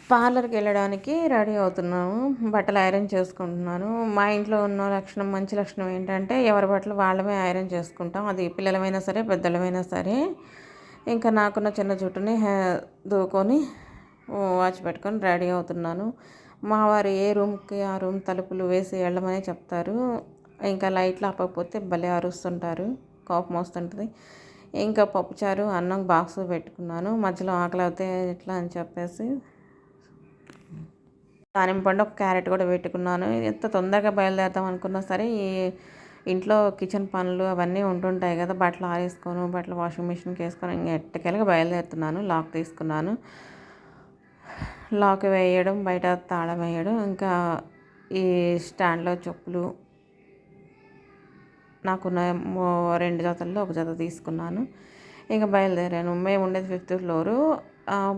పార్లర్‌కి వెళ్ళడానికి రెడీ అవుతున్నాము. బట్టలు ఐరన్ చేసుకుంటున్నాను. మా ఇంట్లో ఉన్న లక్షణం, మంచి లక్షణం ఏంటంటే ఎవరి బట్టలు వాళ్ళమే ఐరన్ చేసుకుంటాం. అది పిల్లలమైనా సరే, పెద్దలమైనా సరే. ఇంకా నాకున్న చిన్న జుట్టుని దువ్వుకొని వాచ్ పెట్టుకొని రెడీ అవుతున్నాను. మా వారు ఏ రూమ్‌కి ఆ రూమ్ తలుపులు వేసి వెళ్ళమని చెప్తారు. ఇంకా లైట్లు ఆపకపోతే భలే అరుస్తుంటారు. కోపం వస్తుంటది. ఇంకా పప్పుచారు, అన్నం బాక్స్ పెట్టుకున్నాను. మధ్యలో ఆకలవుతే ఎట్లా అని చెప్పేసి దానిమ్మ పండు, ఒక క్యారెట్ కూడా పెట్టుకున్నాను. ఎంత తొందరగా బయలుదేరుదాం అనుకున్నా సరే ఈ ఇంట్లో కిచెన్ పనులు అవన్నీ ఉంటుంటాయి కదా. బట్టలు ఆరేసుకోను, బట్టలు వాషింగ్ మిషన్కి వేసుకొని ఇంక ఎట్టకేలకు బయలుదేరుతున్నాను. లాక్ తీసుకున్నాను. లాక్ వేయడం, బయట తాళం వేయడం, ఇంకా ఈ స్టాండ్లో చెప్పులు నాకున్న 2 జతల్లో ఒక జత తీసుకున్నాను. ఇంకా బయలుదేరాను. మేము ఉండేది 5th ఫ్లోరు.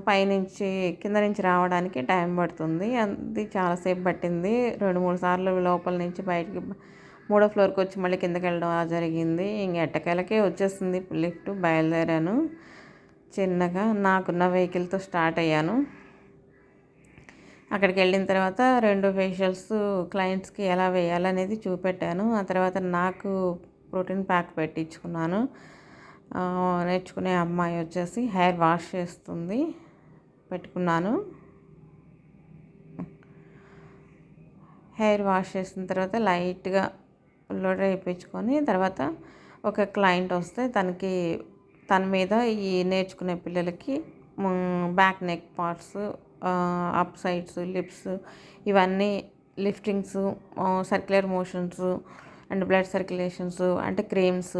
పైనుంచి కింద నుంచి రావడానికి టైం పడుతుంది. అది చాలాసేపు పట్టింది. 2, 3 సార్లు లోపల నుంచి బయటికి మూడో ఫ్లోర్కి వచ్చి మళ్ళీ కిందకి వెళ్ళడం అలా జరిగింది. ఇంక ఎట్టకేలకే వచ్చేసింది లిఫ్ట్. బయలుదేరాను. చిన్నగా నాకున్న వెహికల్తో స్టార్ట్ అయ్యాను. అక్కడికి వెళ్ళిన తర్వాత 2 ఫేషియల్స్ క్లయింట్స్కి ఎలా వేయాలనేది చూపెట్టాను. ఆ తర్వాత నాకు ప్రోటీన్ ప్యాక్ పెట్టించుకున్నాను. నేర్చుకునే అమ్మాయి వచ్చేసి హెయిర్ వాష్ చేస్తుంది, పెట్టుకున్నాను. హెయిర్ వాష్ చేసిన తర్వాత లైట్గా లోడర్ వేయించుకొని తర్వాత ఒక క్లయింట్ వస్తే తన మీద ఈ నేర్చుకునే పిల్లలకి back neck parts, up sides, lips ఇవన్నీ liftings, circular motions and blood circulations అంటే క్రీమ్స్,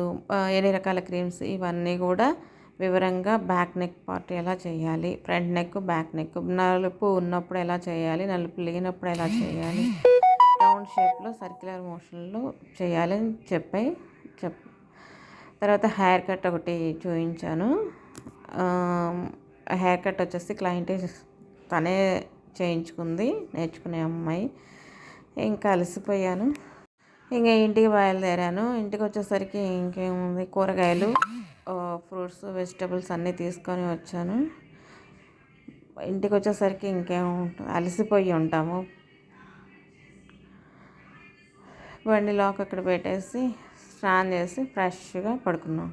ఎన్ని రకాల క్రీమ్స్ ఇవన్నీ కూడా వివరంగా బ్యాక్ నెక్ పార్ట్ ఎలా చేయాలి, ఫ్రంట్ నెక్, బ్యాక్ నెక్, నలుపు ఉన్నప్పుడు ఎలా చేయాలి, నలుపు లేనప్పుడు ఎలా చేయాలి, రౌండ్ షేప్లో సర్క్యులర్ మోషన్లో చేయాలని తర్వాత హెయిర్ కట్ ఒకటి చూపించాను. హెయిర్ కట్ వచ్చేసి క్లయింటే తనే చేయించుకుంది, నేర్చుకునే అమ్మాయి. ఇంకా అలసిపోయాను. ఇంకా ఇంటికి బయలుదేరాను. ఇంటికి వచ్చేసరికి ఇంకేముంది, కూరగాయలు, ఫ్రూట్స్, వెజిటబుల్స్ అన్నీ తీసుకొని వచ్చాను. ఇంటికి వచ్చేసరికి అలసిపోయి ఉంటాము. బండి లాక్ అక్కడ పెట్టేసి స్నానం చేసి ఫ్రెష్గా పడుకున్నాం.